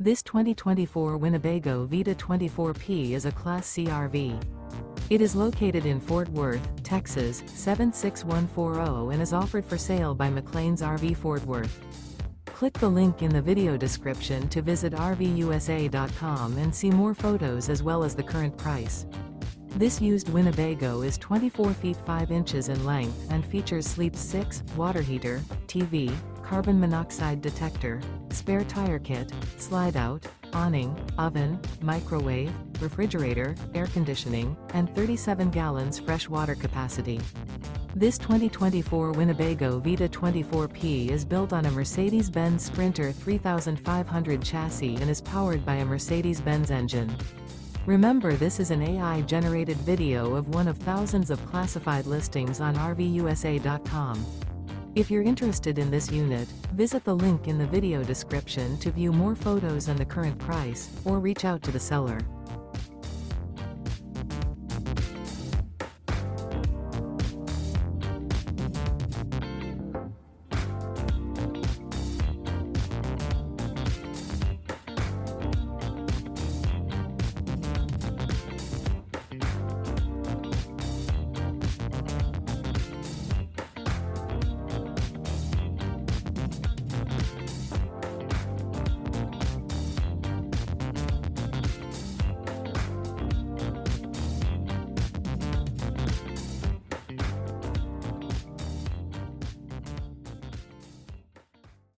This 2024 Winnebago Vita 24P is a Class C RV. It is located in Fort Worth, Texas, 76140 and is offered for sale by McClain's RV Fort Worth. Click the link in the video description to visit RVUSA.com and see more photos as well as the current price. This used Winnebago is 24 feet 5 inches in length and features sleep 6, water heater, TV, carbon monoxide detector, spare tire kit, slide-out, awning, oven, microwave, refrigerator, air conditioning, and 37 gallons fresh water capacity. This 2024 Winnebago Vita 24P is built on a Mercedes-Benz Sprinter 3500 chassis and is powered by a Mercedes-Benz engine. Remember, this is an AI-generated video of one of thousands of classified listings on RVUSA.com. If you're interested in this unit, visit the link in the video description to view more photos and the current price, or reach out to the seller.